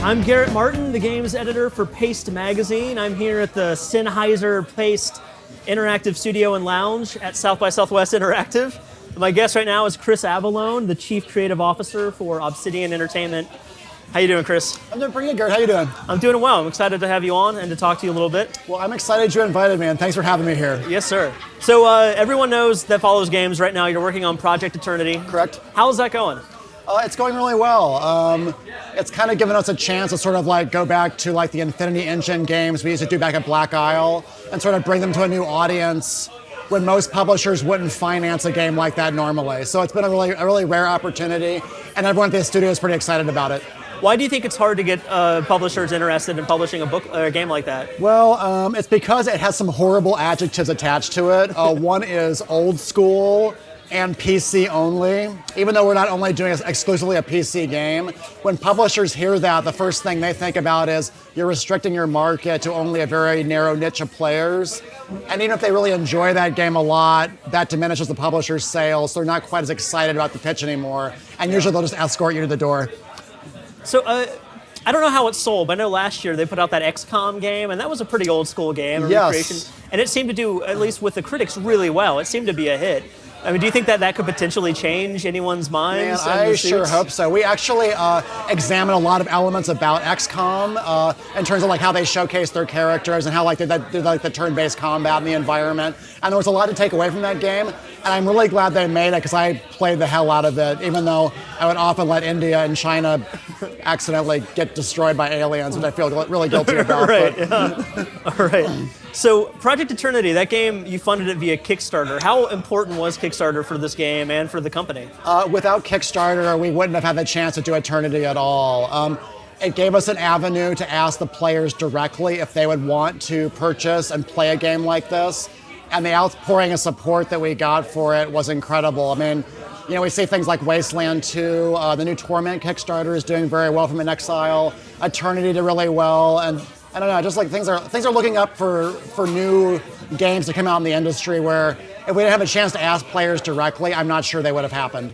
I'm Garrett Martin, the games editor for Paste Magazine. I'm here at the Sennheiser Paste Interactive Studio and Lounge at South by Southwest Interactive. My guest right now is Chris Avellone, the Chief Creative Officer for Obsidian Entertainment. How you doing, Chris? I'm doing pretty good, Garrett. How you doing? I'm doing well. I'm excited to have you on and to talk to you a little bit. Well, I'm excited you invited me, and thanks for having me here. Yes, sir. So everyone knows that follows games right now. You're working on Project Eternity. Correct. How's that going? It's going really well. It's kind of given us a chance to sort of like go back to like the Infinity Engine games we used to do back at Black Isle and sort of bring them to a new audience when most publishers wouldn't finance a game like that normally. So it's been a really rare opportunity, and everyone at the studio is pretty excited about it. Why do you think it's hard to get publishers interested in publishing a game like that? Well, it's because it has some horrible adjectives attached to it. One is old school and PC only. Even though we're not only doing exclusively a PC game, when publishers hear that, the first thing they think about is you're restricting your market to only a very narrow niche of players. And even if they really enjoy that game a lot, that diminishes the publisher's sales, so they're not quite as excited about the pitch anymore. And usually they'll just escort you to the door. So I don't know how it's sold, but I know last year they put out that XCOM game, and that was a pretty old school game. Yes. And it seemed to do, at least with the critics, really well. It seemed to be a hit. I mean, do you think that could potentially change anyone's minds? Man, I sure hope so. We actually examined a lot of elements about XCOM in terms of like how they showcase their characters and how like they did like the turn-based combat in the environment. And there was a lot to take away from that game. And I'm really glad they made it because I played the hell out of it, even though I would often let India and China accidentally get destroyed by aliens, which I feel really guilty about. Right. Yeah. All right. So Project Eternity, that game, you funded it via Kickstarter. How important was Kickstarter for this game and for the company? Without Kickstarter, we wouldn't have had the chance to do Eternity at all. It gave us an avenue to ask the players directly if they would want to purchase and play a game like this. And the outpouring of support that we got for it was incredible. I mean, you know, we see things like Wasteland 2, the new Torment Kickstarter is doing very well from Exile. Eternity did really well, and I don't know, just like things are looking up for new games to come out in the industry where if we didn't have a chance to ask players directly, I'm not sure they would have happened.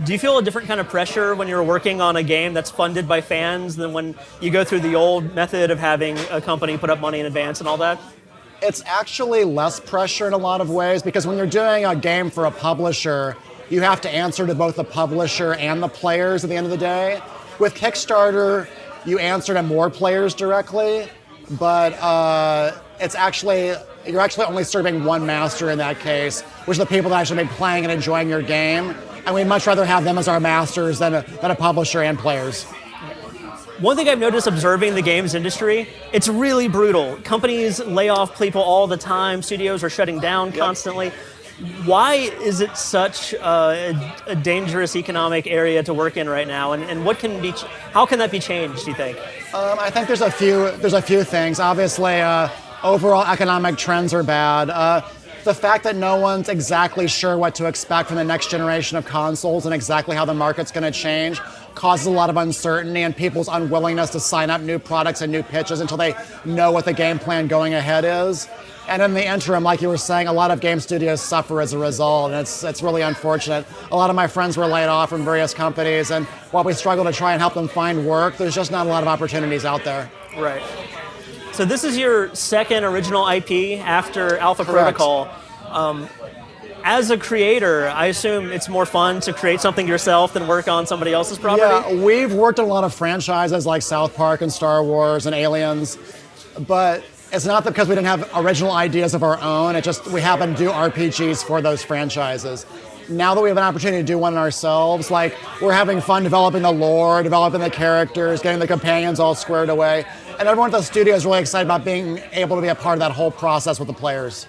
Do you feel a different kind of pressure when you're working on a game that's funded by fans than when you go through the old method of having a company put up money in advance and all that? It's actually less pressure in a lot of ways because when you're doing a game for a publisher, you have to answer to both the publisher and the players at the end of the day. With Kickstarter, you answer to more players directly, but you're actually only serving one master in that case, which are the people that actually be playing and enjoying your game. And we'd much rather have them as our masters than a publisher and players. One thing I've noticed observing the games industry, it's really brutal. Companies lay off people all the time. Studios are shutting down constantly. Why is it such a dangerous economic area to work in right now? And how can that be changed, do you think? I think there's a few things. Obviously, overall economic trends are bad. The fact that no one's exactly sure what to expect from the next generation of consoles and exactly how the market's going to change causes a lot of uncertainty and people's unwillingness to sign up new products and new pitches until they know what the game plan going ahead is. And in the interim, like you were saying, a lot of game studios suffer as a result, and it's really unfortunate. A lot of my friends were laid off from various companies, and while we struggle to try and help them find work, there's just not a lot of opportunities out there. Right. So this is your second original IP after Alpha Correct. Protocol. As a creator, I assume it's more fun to create something yourself than work on somebody else's property? Yeah, we've worked on a lot of franchises like South Park and Star Wars and Aliens, but it's not because we didn't have original ideas of our own, we happen to do RPGs for those franchises. Now that we have an opportunity to do one ourselves, like we're having fun developing the lore, developing the characters, getting the companions all squared away, and everyone at the studio is really excited about being able to be a part of that whole process with the players.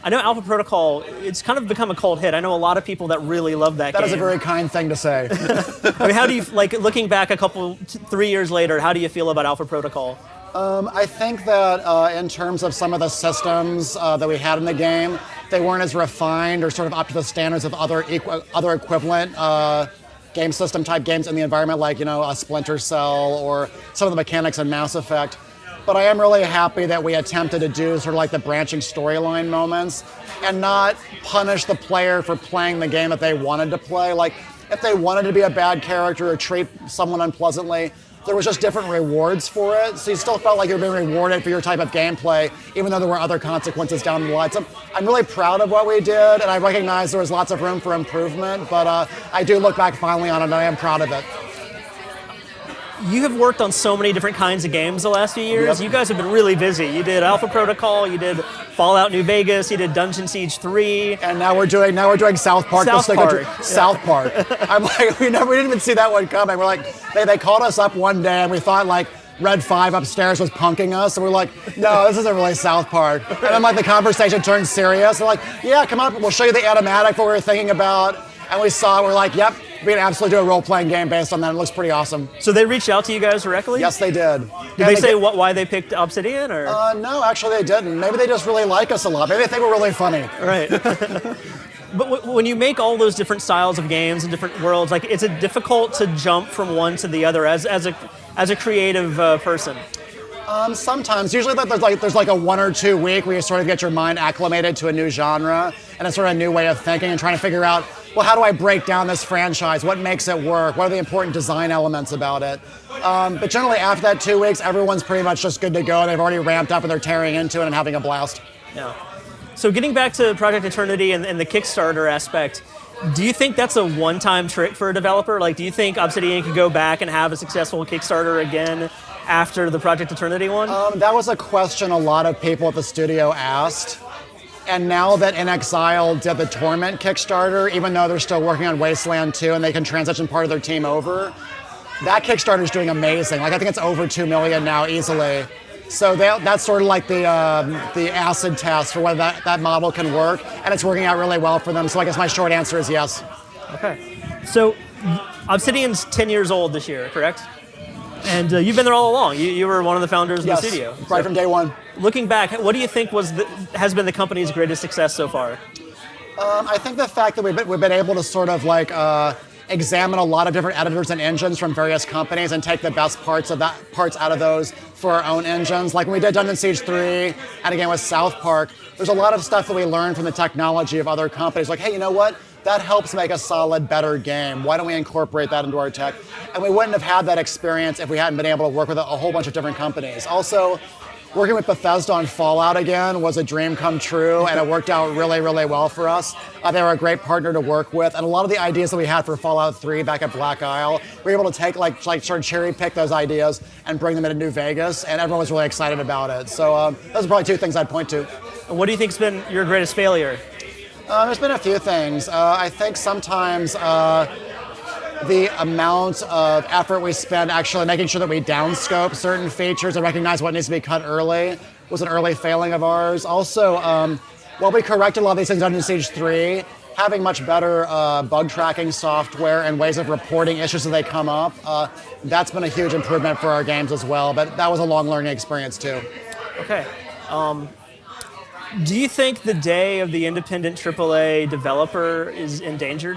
I know Alpha Protocol, it's kind of become a cult hit. I know a lot of people that really love that game. That is a very kind thing to say. I mean, how do you, like, looking back 3 years later, how do you feel about Alpha Protocol? I think that in terms of some of the systems that we had in the game, they weren't as refined or sort of up to the standards of other equivalent game system type games in the environment, like, a Splinter Cell or some of the mechanics in Mass Effect. But I am really happy that we attempted to do sort of like the branching storyline moments and not punish the player for playing the game that they wanted to play. Like, if they wanted to be a bad character or treat someone unpleasantly, there was just different rewards for it. So you still felt like you were being rewarded for your type of gameplay, even though there were other consequences down the line. So I'm really proud of what we did, and I recognize there was lots of room for improvement, but I do look back finally on it, and I am proud of it. You have worked on so many different kinds of games the last few years. Yep. You guys have been really busy. You did Alpha Protocol, you did Fallout New Vegas, you did Dungeon Siege 3. And now we're doing South Park. South Park. I'm like, we didn't even see that one coming. We're like, they called us up one day and we thought like Red 5 upstairs was punking us. And we're like, no, this isn't really South Park. And then like the conversation turned serious. They're like, yeah, come on, we'll show you the animatic, what we were thinking about. And we saw it, we're like, yep, we can absolutely do a role-playing game based on that. It looks pretty awesome. So they reached out to you guys directly? Yes, they did. Did they say why they picked Obsidian? Or? No, actually they didn't. Maybe they just really like us a lot. Maybe they think we're really funny. Right. But when you make all those different styles of games and different worlds, like, is it difficult to jump from one to the other as a creative person? Sometimes. Usually there's like a 1 or 2 week where you sort of get your mind acclimated to a new genre and a sort of new way of thinking and trying to figure out, well, how do I break down this franchise? What makes it work? What are the important design elements about it? But generally after that 2 weeks, everyone's pretty much just good to go. They've already ramped up and they're tearing into it and having a blast. Yeah. So getting back to Project Eternity and the Kickstarter aspect, do you think that's a one-time trick for a developer? Like, do you think Obsidian could go back and have a successful Kickstarter again after the Project Eternity one? That was a question a lot of people at the studio asked. And now that In Exile did the Torment Kickstarter, even though they're still working on Wasteland 2 and they can transition part of their team over, that Kickstarter's doing amazing. Like, I think it's over 2 million now easily. So that's sort of like the acid test for whether that model can work, and it's working out really well for them. So I guess my short answer is yes. Okay. So Obsidian's 10 years old this year, correct? And you've been there all along. You were one of the founders of the studio. Right from day one. Looking back, what do you think has been the company's greatest success so far? I think the fact that we've been able to sort of like examine a lot of different editors and engines from various companies and take the best parts out of those for our own engines. Like when we did Dungeon Siege 3, and again with South Park, there's a lot of stuff that we learned from the technology of other companies. Like, hey, you know what? That helps make a solid, better game. Why don't we incorporate that into our tech? And we wouldn't have had that experience if we hadn't been able to work with a whole bunch of different companies. Also, working with Bethesda on Fallout again was a dream come true, and it worked out really, really well for us. They were a great partner to work with, and a lot of the ideas that we had for Fallout 3 back at Black Isle, we were able to take like sort of cherry pick those ideas and bring them into New Vegas, and everyone was really excited about it. So those are probably 2 things I'd point to. What do you think's been your greatest failure? There's been a few things. I think sometimes the amount of effort we spend actually making sure that we downscope certain features and recognize what needs to be cut early was an early failing of ours. Also, while we corrected a lot of these things on Dungeon Siege 3, having much better bug tracking software and ways of reporting issues as they come up, that's been a huge improvement for our games as well, but that was a long learning experience too. Okay. Do you think the day of the independent AAA developer is endangered?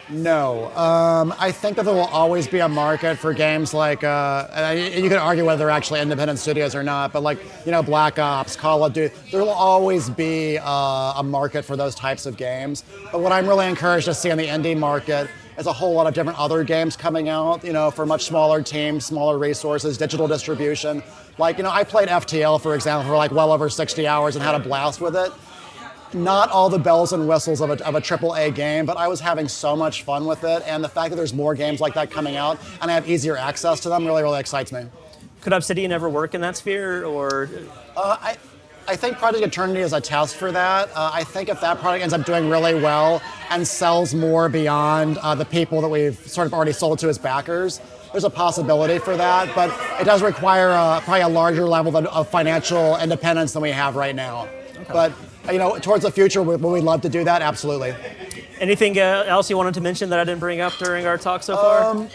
No. I think that there will always be a market for games like, and you can argue whether they're actually independent studios or not, but like, Black Ops, Call of Duty, there will always be a market for those types of games. But what I'm really encouraged to see in the indie market is a whole lot of different other games coming out, for much smaller teams, smaller resources, digital distribution. Like, I played FTL, for example, for like well over 60 hours and had a blast with it. Not all the bells and whistles of a AAA game, but I was having so much fun with it, and the fact that there's more games like that coming out and I have easier access to them really, really excites me. Could Obsidian ever work in that sphere, or? I think Project Eternity is a test for that. I think if that product ends up doing really well and sells more beyond the people that we've sort of already sold to as backers, there's a possibility for that, but it does require probably a larger level of financial independence than we have right now. Okay. But towards the future, would we love to do that? Absolutely. Anything else you wanted to mention that I didn't bring up during our talk so far?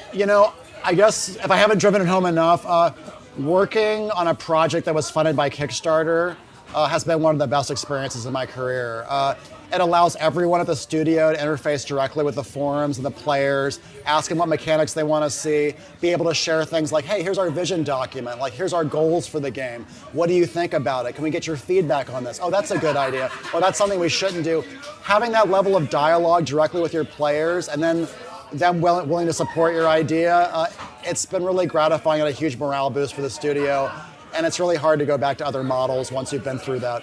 I guess if I haven't driven it home enough, working on a project that was funded by Kickstarter has been one of the best experiences in my career. It allows everyone at the studio to interface directly with the forums and the players, ask them what mechanics they want to see, be able to share things like, hey, here's our vision document, like here's our goals for the game. What do you think about it? Can we get your feedback on this? Oh, that's a good idea. Or that's something we shouldn't do. Having that level of dialogue directly with your players and then them willing to support your idea. It's been really gratifying and a huge morale boost for the studio. And it's really hard to go back to other models once you've been through that.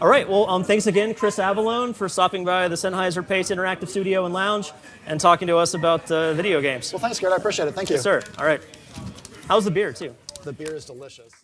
All right. Well, thanks again, Chris Avellone, for stopping by the Sennheiser Pace Interactive Studio and Lounge and talking to us about video games. Well, thanks, Garrett. I appreciate it. Thank you. Yes, sir. All right. How's the beer, too? The beer is delicious.